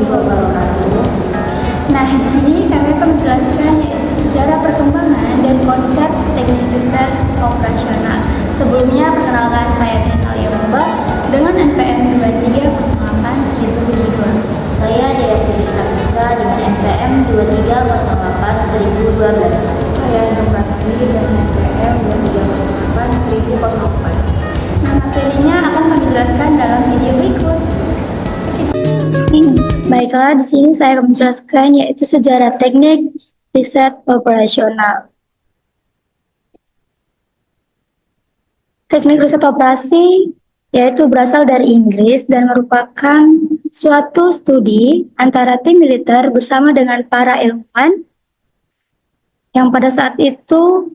wabarakatuh. Nah, di sini kami akan menjelaskan yaitu sejarah perkembangan dan konsep teknik riset operasional. Sebelumnya, perkenalkan saya Tesalia Moba dengan NPM 2308-1072. Saya Dea Putri Sartika dengan NPM 2308-1012. Saya Nurmati dengan NPM 2308-1004. Nah, materinya akan kami jelaskan dalam video berikut. Baiklah, di sini saya akan menjelaskan yaitu sejarah teknik riset operasional. Teknik riset operasi yaitu berasal dari Inggris dan merupakan suatu studi antara tim militer bersama dengan para ilmuwan yang pada saat itu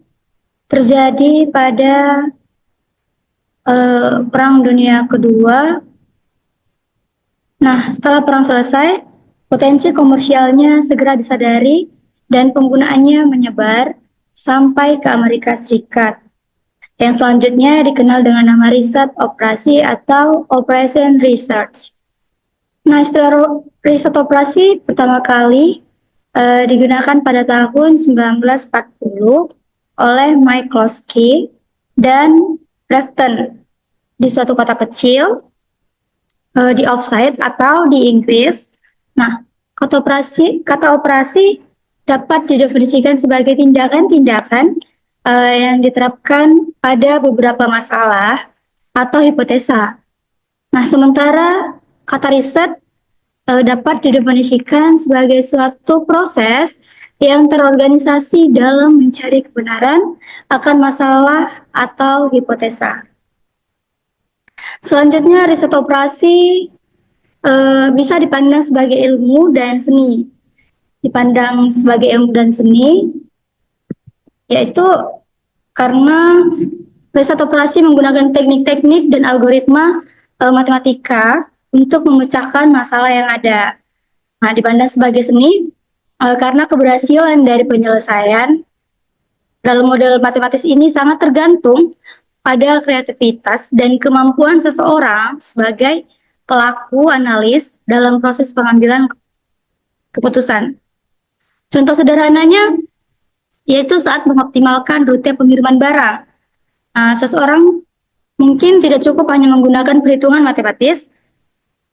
terjadi pada Perang Dunia Kedua. Nah, setelah perang selesai, potensi komersialnya segera disadari dan penggunaannya menyebar sampai ke Amerika Serikat. Yang selanjutnya dikenal dengan nama riset operasi atau Operation Research. Nah, istilah riset operasi pertama kali digunakan pada tahun 1940 oleh McCloskey dan Rafton di suatu kota kecil di offside atau di Inggris. Nah, kata operasi dapat didefinisikan sebagai tindakan-tindakan yang diterapkan pada beberapa masalah atau hipotesa. Nah, sementara kata riset dapat didefinisikan sebagai suatu proses yang terorganisasi dalam mencari kebenaran akan masalah atau hipotesa. Selanjutnya, riset operasi bisa dipandang sebagai ilmu dan seni. Dipandang sebagai ilmu dan seni, yaitu karena riset operasi menggunakan teknik-teknik dan algoritma matematika untuk memecahkan masalah yang ada. Nah, dipandang sebagai seni karena keberhasilan dari penyelesaian dalam model matematis ini sangat tergantung pada kreativitas dan kemampuan seseorang sebagai pelaku analis dalam proses pengambilan keputusan. Contoh sederhananya yaitu saat mengoptimalkan rute pengiriman barang. Seseorang mungkin tidak cukup hanya menggunakan perhitungan matematis,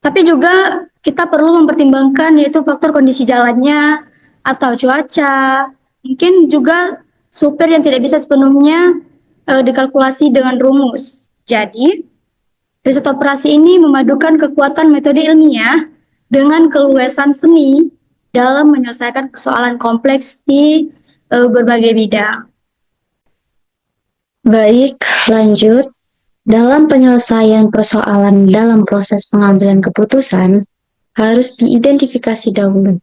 tapi juga kita perlu mempertimbangkan yaitu faktor kondisi jalannya atau cuaca, mungkin juga supir yang tidak bisa sepenuhnya dikalkulasi dengan rumus. Jadi, riset operasi ini memadukan kekuatan metode ilmiah dengan keluasan seni dalam menyelesaikan persoalan kompleks di berbagai bidang. Baik, lanjut. Dalam penyelesaian persoalan dalam proses pengambilan keputusan, harus diidentifikasi dahulu.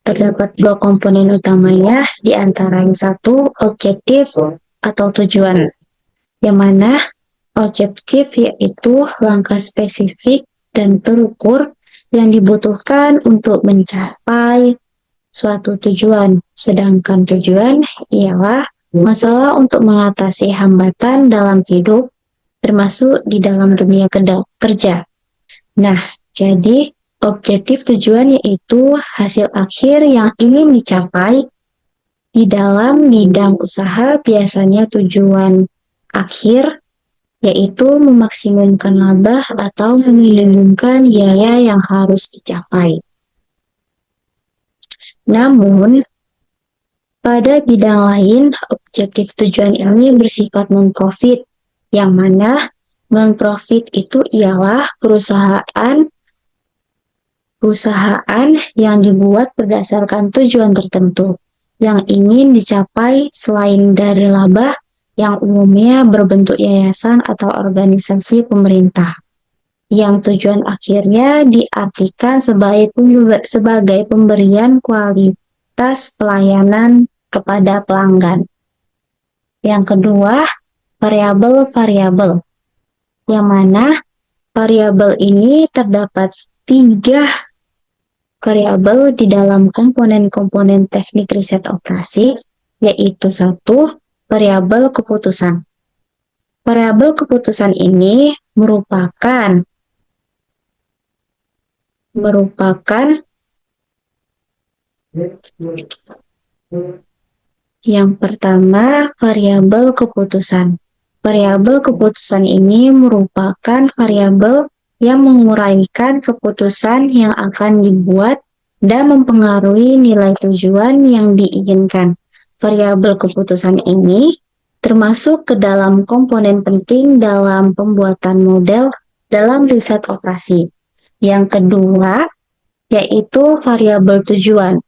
Terdapat dua komponen utamanya, di antara yang satu, objektif atau tujuan. Yang mana objektif yaitu langkah spesifik dan terukur yang dibutuhkan untuk mencapai suatu tujuan. Sedangkan tujuan ialah masalah untuk mengatasi hambatan dalam hidup, termasuk di dalam dunia kerja. Nah, jadi objektif tujuan yaitu hasil akhir yang ingin dicapai di dalam bidang usaha. Biasanya tujuan akhir yaitu memaksimumkan laba atau meminimumkan biaya yang harus dicapai. Namun, pada bidang lain, objektif tujuan ini bersifat non-profit, yang mana non-profit itu ialah perusahaan yang dibuat berdasarkan tujuan tertentu yang ingin dicapai selain dari laba yang umumnya berbentuk yayasan atau organisasi pemerintah, yang tujuan akhirnya diartikan sebagai pemberian kualitas pelayanan kepada pelanggan. Yang kedua, variabel-variabel, yang mana variabel ini terdapat 3 variabel di dalam komponen-komponen teknik riset operasi, yaitu 1, variabel keputusan. Variabel keputusan ini merupakan Yang pertama, variabel keputusan. Variabel keputusan ini merupakan variabel yang menguraikan keputusan yang akan dibuat dan mempengaruhi nilai tujuan yang diinginkan. Variabel keputusan ini termasuk ke dalam komponen penting dalam pembuatan model dalam riset operasi. Yang kedua, yaitu variabel tujuan.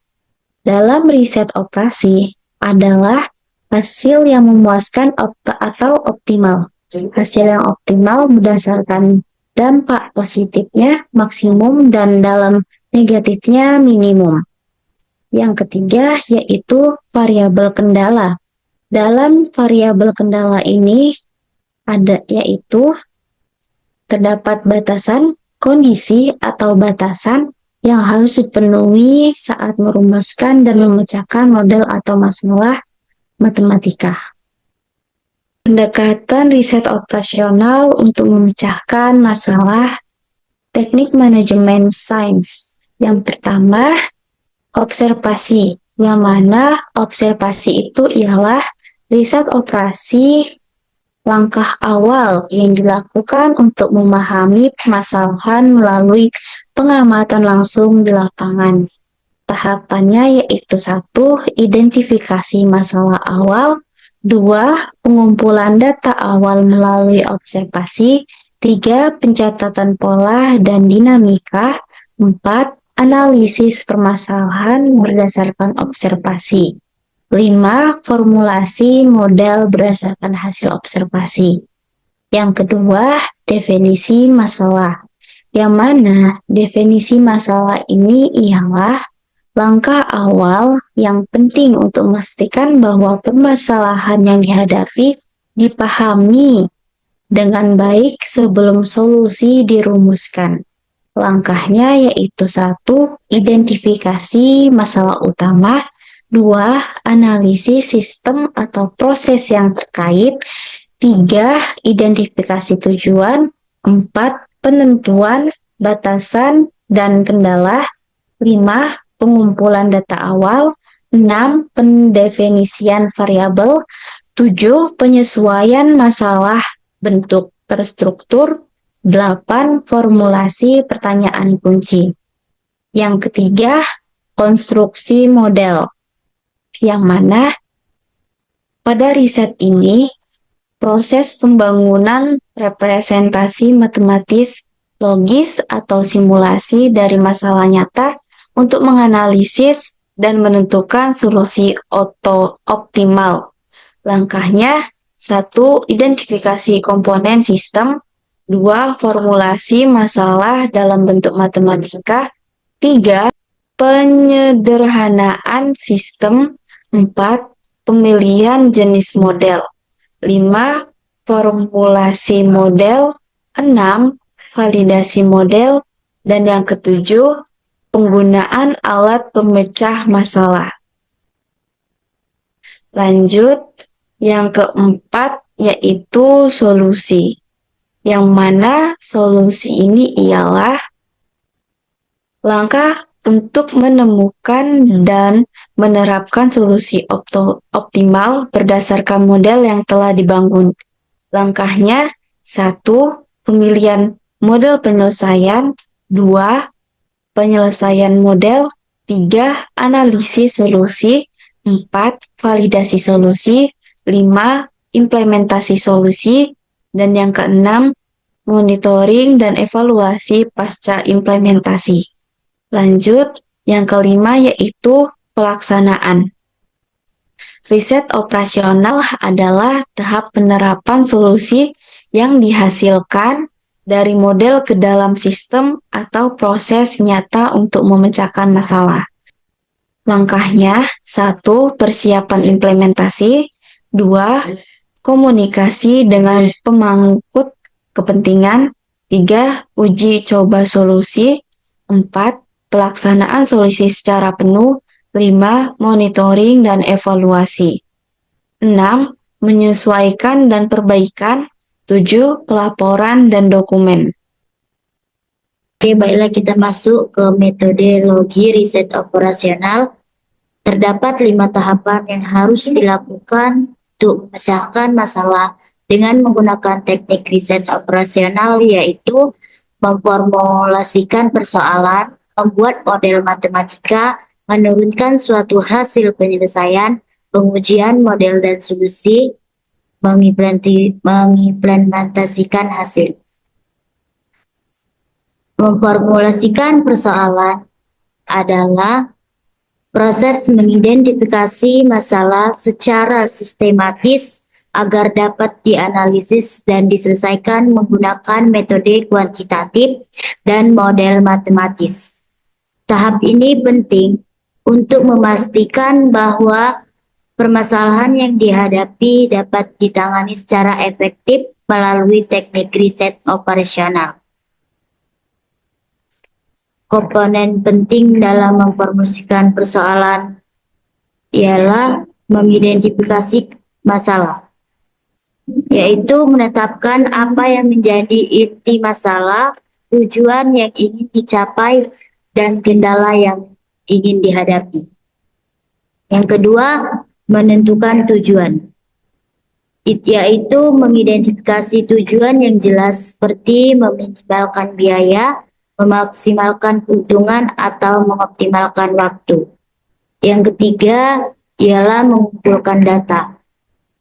Dalam riset operasi adalah hasil yang memuaskan atau optimal. Hasil yang optimal berdasarkan dampak positifnya maksimum dan dalam negatifnya minimum. Yang ketiga yaitu variabel kendala. Dalam variabel kendala ini yaitu terdapat batasan, kondisi atau batasan yang harus dipenuhi saat merumuskan dan memecahkan model atau masalah matematika. Pendekatan riset operasional untuk memecahkan masalah teknik manajemen sains. Yang pertama, observasi. Yang mana observasi itu ialah riset operasi langkah awal yang dilakukan untuk memahami permasalahan melalui pengamatan langsung di lapangan. Tahapannya yaitu 1. Identifikasi masalah awal, 2. Pengumpulan data awal melalui observasi, 3. Pencatatan pola dan dinamika, 4. Analisis permasalahan berdasarkan observasi. 5. Formulasi model berdasarkan hasil observasi. Yang kedua, definisi masalah. Yang mana definisi masalah ini ialah langkah awal yang penting untuk memastikan bahwa permasalahan yang dihadapi dipahami dengan baik sebelum solusi dirumuskan. Langkahnya yaitu 1. Identifikasi masalah utama, 2. Analisis sistem atau proses yang terkait, 3. Identifikasi tujuan, 4. Penentuan, batasan, dan kendala, 5. Pengumpulan data awal, 6. Pendefinisian variabel, 7. Penyesuaian masalah bentuk terstruktur, 8. Formulasi pertanyaan kunci. Yang ketiga, konstruksi model. Yang mana pada riset ini proses pembangunan representasi matematis logis atau simulasi dari masalah nyata untuk menganalisis dan menentukan solusi optimal. Langkahnya 1. Identifikasi komponen sistem, 2. Formulasi masalah dalam bentuk matematika, 3. Penyederhanaan sistem, 4. Pemilihan jenis model, 5. Formulasi model, 6. Validasi model, dan yang ketujuh, penggunaan alat pemecah masalah. Lanjut, yang keempat yaitu solusi. Yang mana solusi ini ialah langkah untuk menemukan dan menerapkan solusi optimal berdasarkan model yang telah dibangun. Langkahnya 1. Pemilihan model penyelesaian, 2. Penyelesaian model, 3. Analisis solusi, 4. Validasi solusi, 5. Implementasi solusi, dan yang keenam, monitoring dan evaluasi pasca implementasi. Lanjut, yang kelima yaitu pelaksanaan. Riset operasional adalah tahap penerapan solusi yang dihasilkan dari model ke dalam sistem atau proses nyata untuk memecahkan masalah. Langkahnya, 1. Persiapan implementasi, 2. Komunikasi dengan pemangku kepentingan, 3. Uji coba solusi, 4. Pelaksanaan solusi secara penuh, 5. Monitoring dan evaluasi, 6. Menyesuaikan dan perbaikan, 7. Pelaporan dan dokumen. Oke, baiklah kita masuk ke metodologi riset operasional. Terdapat 5 tahapan yang harus dilakukan untuk memecahkan masalah dengan menggunakan teknik riset operasional, yaitu memformulasikan persoalan, membuat model matematika, menurunkan suatu hasil penyelesaian, pengujian model dan solusi, mengimplementasikan hasil. Memformulasikan persoalan adalah proses mengidentifikasi masalah secara sistematis agar dapat dianalisis dan diselesaikan menggunakan metode kuantitatif dan model matematis. Tahap ini penting untuk memastikan bahwa permasalahan yang dihadapi dapat ditangani secara efektif melalui teknik riset operasional. Komponen penting dalam memformulasikan persoalan ialah mengidentifikasi masalah, yaitu menetapkan apa yang menjadi inti masalah, tujuan yang ingin dicapai, dan kendala yang ingin dihadapi. Yang kedua, menentukan tujuan, yaitu mengidentifikasi tujuan yang jelas seperti meminimalkan biaya, memaksimalkan keuntungan, atau mengoptimalkan waktu. Yang ketiga ialah mengumpulkan data.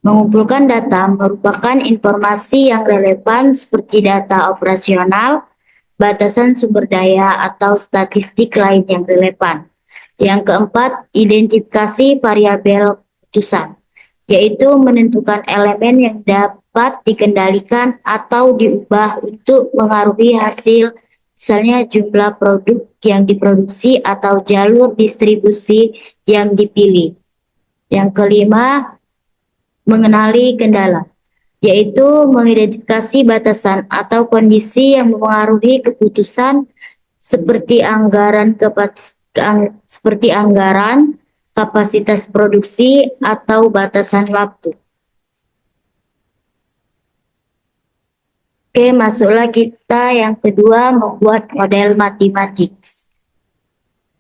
Mengumpulkan data merupakan informasi yang relevan seperti data operasional, batasan sumber daya, atau statistik lain yang relevan. Yang keempat, identifikasi variabel keputusan, yaitu menentukan elemen yang dapat dikendalikan atau diubah untuk mengaruhi hasil, misalnya jumlah produk yang diproduksi atau jalur distribusi yang dipilih. Yang kelima, mengenali kendala, yaitu mengidentifikasi batasan atau kondisi yang mempengaruhi keputusan seperti anggaran, kapasitas produksi, atau batasan waktu. Oke, masuklah kita yang kedua, membuat model matematik.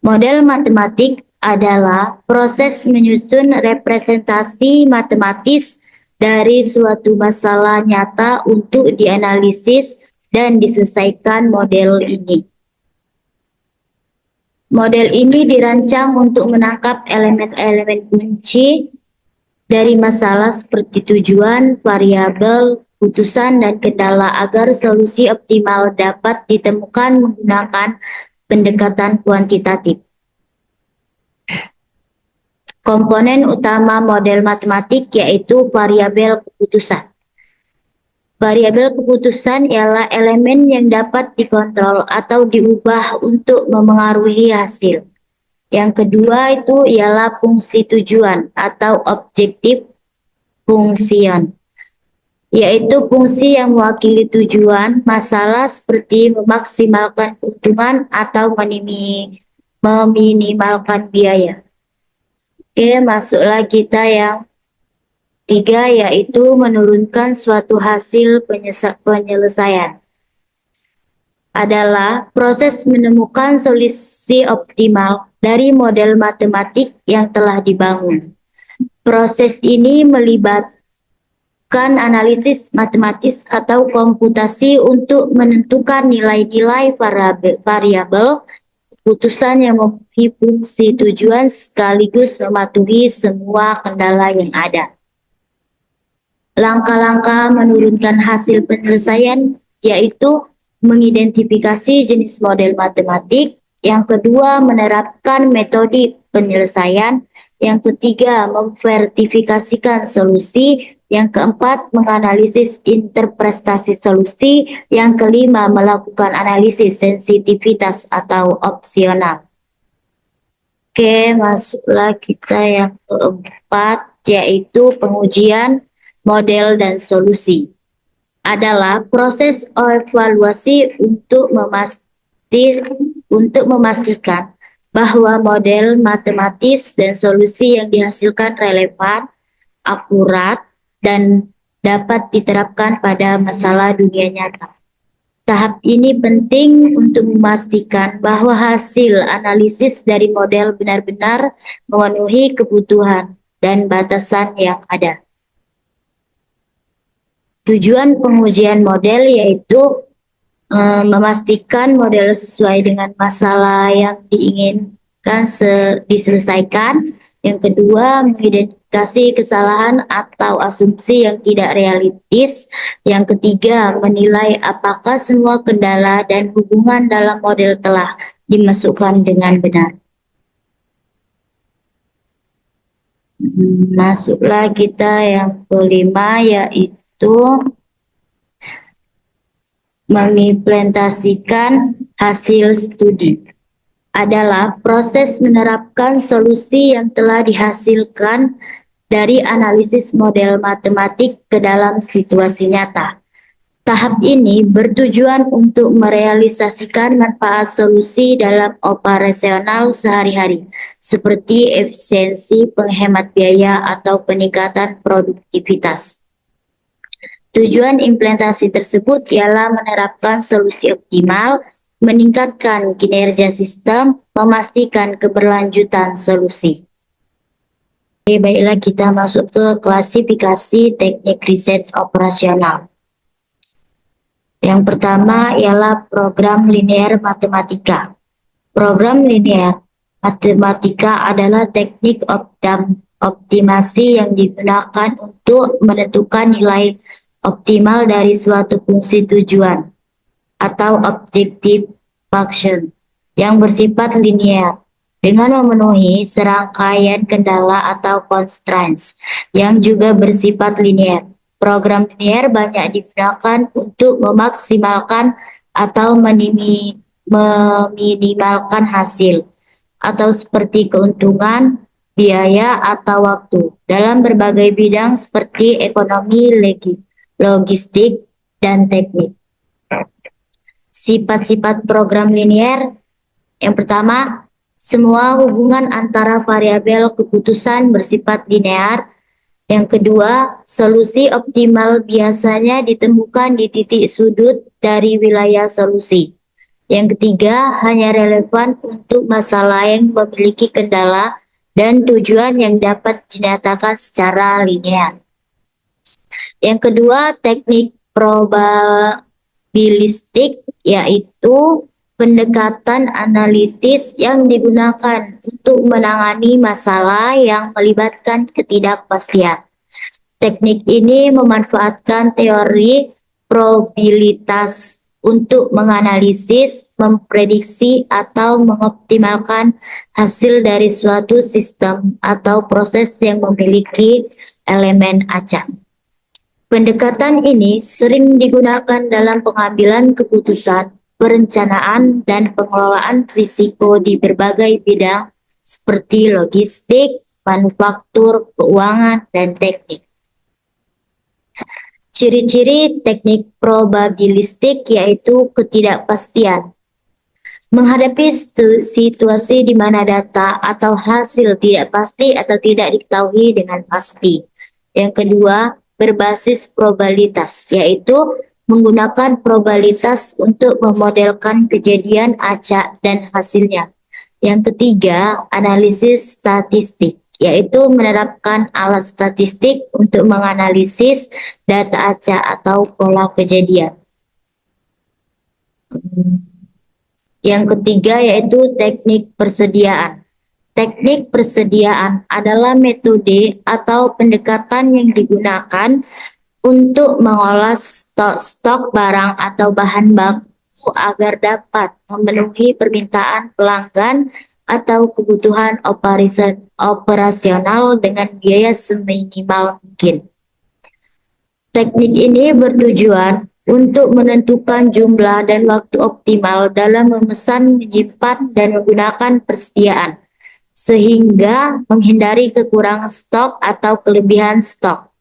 Model matematik adalah proses menyusun representasi matematis dari suatu masalah nyata untuk dianalisis dan diselesaikan model ini. Model ini dirancang untuk menangkap elemen-elemen kunci dari masalah seperti tujuan, variabel, keputusan, dan kendala agar solusi optimal dapat ditemukan menggunakan pendekatan kuantitatif. Komponen utama model matematik yaitu variabel keputusan. Variabel keputusan ialah elemen yang dapat dikontrol atau diubah untuk memengaruhi hasil. Yang kedua itu ialah fungsi tujuan atau objektif function, yaitu fungsi yang mewakili tujuan masalah seperti memaksimalkan keuntungan atau meminimalkan biaya. Oke, masuklah kita yang tiga, yaitu menurunkan suatu hasil penyelesaian. Adalah proses menemukan solusi optimal dari model matematik yang telah dibangun. Proses ini melibatkan analisis matematis atau komputasi untuk menentukan nilai-nilai variabel keputusan yang memenuhi fungsi tujuan sekaligus mematuhi semua kendala yang ada. Langkah-langkah menurunkan hasil penyelesaian yaitu mengidentifikasi jenis model matematik, yang kedua menerapkan metode penyelesaian, yang ketiga memverifikasikan solusi, yang keempat menganalisis interpretasi solusi, yang kelima melakukan analisis sensitivitas atau opsional. Oke, masuklah kita yang keempat, yaitu pengujian model dan solusi. Adalah proses evaluasi untuk memastikan bahwa model matematis dan solusi yang dihasilkan relevan, akurat, dan dapat diterapkan pada masalah dunia nyata. Tahap ini penting untuk memastikan bahwa hasil analisis dari model benar-benar memenuhi kebutuhan dan batasan yang ada. Tujuan pengujian model yaitu memastikan model sesuai dengan masalah yang diinginkan diselesaikan. Yang kedua, mengidentifikasi kesalahan atau asumsi yang tidak realistis. Yang ketiga, menilai apakah semua kendala dan hubungan dalam model telah dimasukkan dengan benar. Masuklah kita yang kelima, yaitu mengimplementasikan hasil studi. Adalah proses menerapkan solusi yang telah dihasilkan dari analisis model matematik ke dalam situasi nyata. Tahap ini bertujuan untuk merealisasikan manfaat solusi dalam operasional sehari-hari, seperti efisiensi, penghemat biaya, atau peningkatan produktivitas. Tujuan implementasi tersebut ialah menerapkan solusi optimal, meningkatkan kinerja sistem, memastikan keberlanjutan solusi. Oke, baiklah kita masuk ke klasifikasi teknik riset operasional. Yang pertama ialah program linear matematika. Program linear matematika adalah teknik optimasi yang digunakan untuk menentukan nilai optimal dari suatu fungsi tujuan atau objective function yang bersifat linear dengan memenuhi serangkaian kendala atau constraints yang juga bersifat linear. Program linear banyak digunakan untuk memaksimalkan atau meminimalkan hasil atau seperti keuntungan, biaya, atau waktu dalam berbagai bidang seperti ekonomi, logistik, dan teknik. Sifat-sifat program linear. Yang pertama, semua hubungan antara variabel keputusan bersifat linear. Yang kedua, solusi optimal biasanya ditemukan di titik sudut dari wilayah solusi. Yang ketiga, hanya relevan untuk masalah yang memiliki kendala dan tujuan yang dapat dinyatakan secara linear. Yang kedua, teknik probabilistik, yaitu pendekatan analitis yang digunakan untuk menangani masalah yang melibatkan ketidakpastian. Teknik ini memanfaatkan teori probabilitas untuk menganalisis, memprediksi, atau mengoptimalkan hasil dari suatu sistem atau proses yang memiliki elemen acak. Pendekatan ini sering digunakan dalam pengambilan keputusan, perencanaan, dan pengelolaan risiko di berbagai bidang seperti logistik, manufaktur, keuangan, dan teknik. Ciri-ciri teknik probabilistik yaitu ketidakpastian. Menghadapi situasi di mana data atau hasil tidak pasti atau tidak diketahui dengan pasti. Yang kedua, berbasis probabilitas, yaitu menggunakan probabilitas untuk memodelkan kejadian acak dan hasilnya. Yang ketiga, analisis statistik, yaitu menerapkan alat statistik untuk menganalisis data acak atau pola kejadian. Yang ketiga yaitu teknik persediaan. Teknik persediaan adalah metode atau pendekatan yang digunakan untuk mengolah stok barang atau bahan baku agar dapat memenuhi permintaan pelanggan atau kebutuhan operasional dengan biaya seminimal mungkin. Teknik ini bertujuan untuk menentukan jumlah dan waktu optimal dalam memesan, menyimpan, dan menggunakan persediaan, sehingga menghindari kekurangan stok atau kelebihan stok.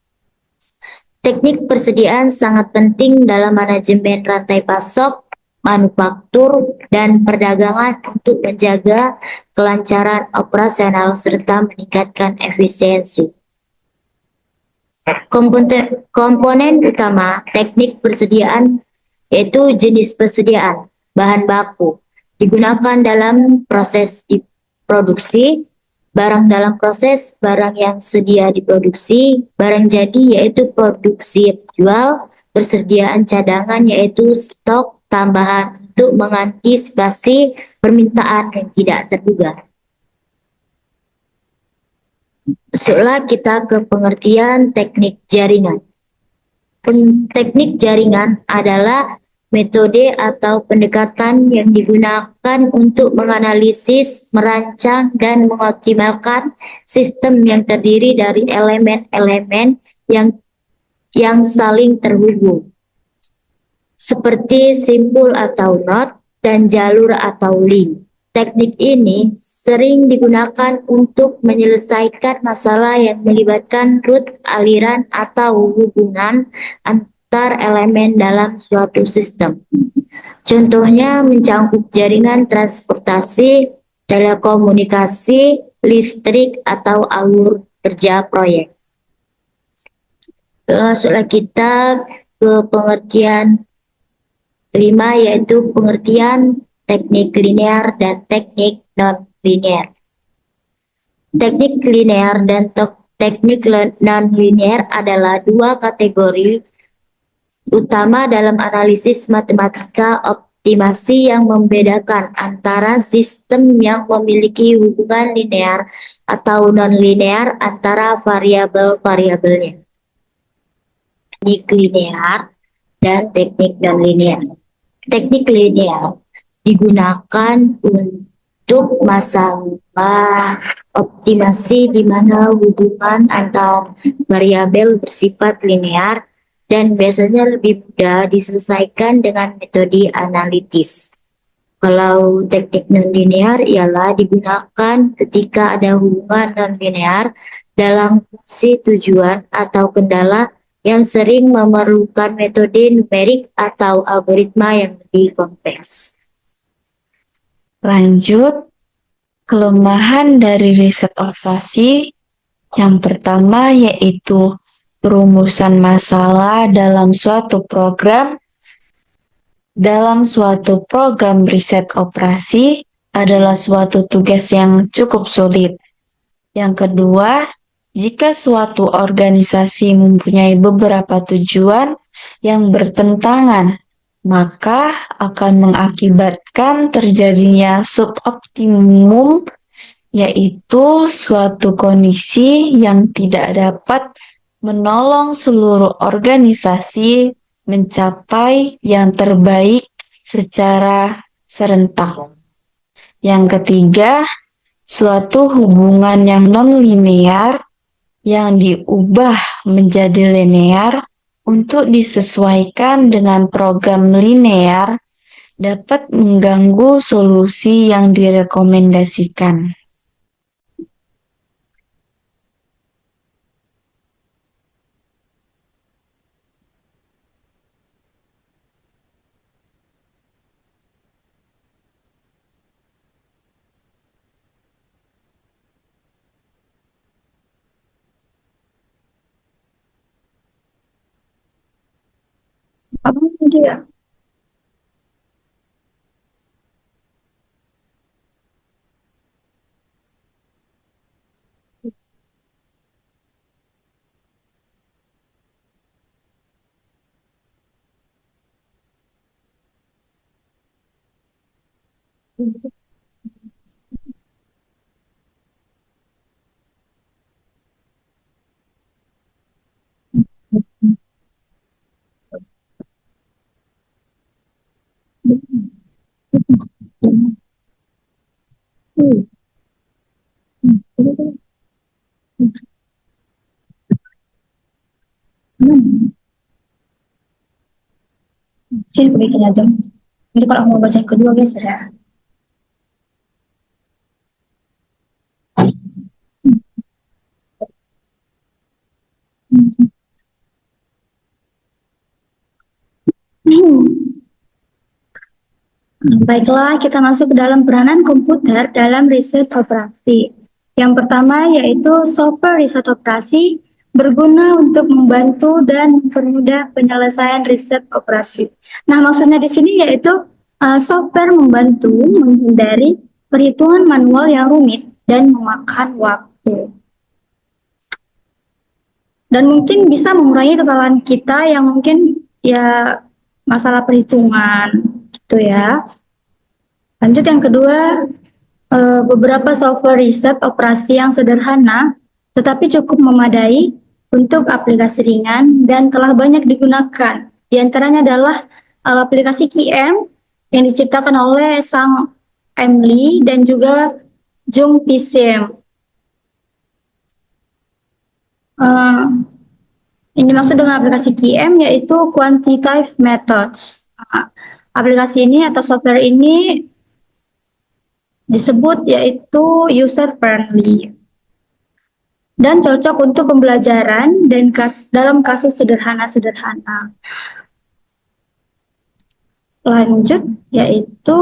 Teknik persediaan sangat penting dalam manajemen rantai pasok, manufaktur, dan perdagangan untuk menjaga kelancaran operasional serta meningkatkan efisiensi. Komponen utama teknik persediaan yaitu jenis persediaan, bahan baku, digunakan dalam proses diproduksi, barang dalam proses, barang yang sedia diproduksi, barang jadi yaitu produksi jual, persediaan cadangan yaitu stok tambahan untuk mengantisipasi permintaan yang tidak terduga. Masuklah kita ke pengertian teknik jaringan. Teknik jaringan adalah metode atau pendekatan yang digunakan untuk menganalisis, merancang, dan mengoptimalkan sistem yang terdiri dari elemen-elemen yang saling terhubung, seperti simpul atau not dan jalur atau link. Teknik ini sering digunakan untuk menyelesaikan masalah yang melibatkan root, aliran, atau hubungan antar elemen dalam suatu sistem. Contohnya mencangkup jaringan transportasi, telekomunikasi, listrik, atau alur kerja proyek. Masuklah kita ke pengertian kelima, yaitu pengertian teknik linear dan teknik non-linear. Teknik linear dan teknik non-linear adalah dua kategori utama dalam analisis matematika optimasi yang membedakan antara sistem yang memiliki hubungan linear atau non-linear antara variabel-variabelnya. Teknik linear dan teknik non-linear. Teknik linear digunakan untuk masalah optimasi di mana hubungan antar variabel bersifat linear dan biasanya lebih mudah diselesaikan dengan metode analitis. Kalau teknik non-linear ialah digunakan ketika ada hubungan non-linear dalam fungsi tujuan atau kendala yang sering memerlukan metode numerik atau algoritma yang lebih kompleks. Lanjut, kelemahan dari riset operasi yang pertama yaitu perumusan masalah dalam suatu program. Dalam suatu program riset operasi adalah suatu tugas yang cukup sulit. Yang kedua, jika suatu organisasi mempunyai beberapa tujuan yang bertentangan, maka akan mengakibatkan terjadinya suboptimum, yaitu suatu kondisi yang tidak dapat menolong seluruh organisasi mencapai yang terbaik secara serentak. Yang ketiga, suatu hubungan yang non-linear yang diubah menjadi linear untuk disesuaikan dengan program linear dapat mengganggu solusi yang direkomendasikan. Apa dia? Sini aku bikin aja. Nanti kalau aku mau baca yang kedua guys ya. Baiklah, kita masuk ke dalam peranan komputer dalam riset operasi. Yang pertama yaitu software riset operasi berguna untuk membantu dan mempermudah penyelesaian riset operasi. Nah, maksudnya di sini yaitu software membantu menghindari perhitungan manual yang rumit dan memakan waktu. Dan mungkin bisa mengurangi kesalahan kita yang mungkin ya masalah perhitungan gitu ya. Lanjut yang kedua, beberapa software riset operasi yang sederhana tetapi cukup memadai untuk aplikasi ringan dan telah banyak digunakan. Di antaranya adalah aplikasi QM yang diciptakan oleh Sang Emily dan juga Jung Pisim. Yang dimaksud dengan aplikasi QM yaitu Quantitative Methods. Aplikasi ini atau software ini disebut yaitu user friendly dan cocok untuk pembelajaran dan dalam kasus sederhana-sederhana. Lanjut yaitu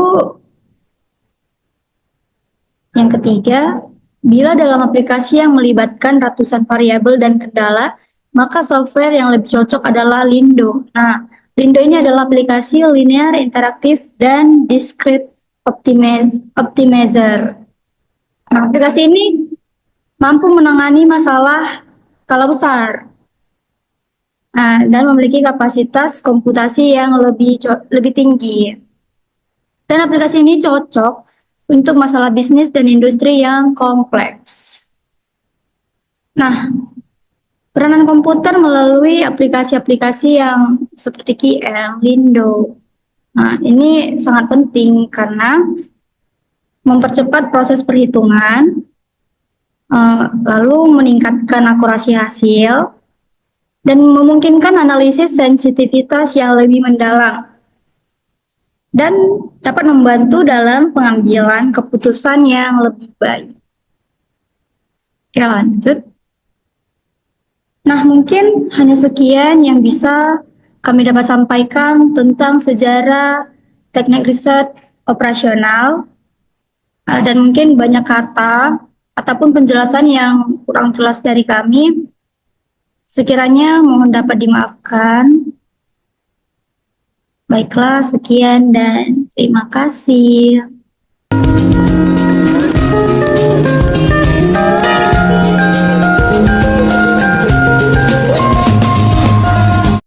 yang ketiga, bila dalam aplikasi yang melibatkan ratusan variabel dan kendala, maka software yang lebih cocok adalah Lindo. Nah, Lindo ini adalah aplikasi linear, interaktif, dan discrete optimizer. Nah, aplikasi ini mampu menangani masalah skala besar dan memiliki kapasitas komputasi yang lebih tinggi. Dan aplikasi ini cocok untuk masalah bisnis dan industri yang kompleks. Nah, peranan komputer melalui aplikasi-aplikasi yang seperti QM, Lindo. Nah, ini sangat penting karena mempercepat proses perhitungan, lalu meningkatkan akurasi hasil, dan memungkinkan analisis sensitivitas yang lebih mendalam, dan dapat membantu dalam pengambilan keputusan yang lebih baik. Oke, lanjut. Nah, mungkin hanya sekian yang bisa kami dapat sampaikan tentang sejarah teknik riset operasional, dan mungkin banyak kata ataupun penjelasan yang kurang jelas dari kami. Sekiranya mohon dapat dimaafkan. Baiklah, sekian dan terima kasih.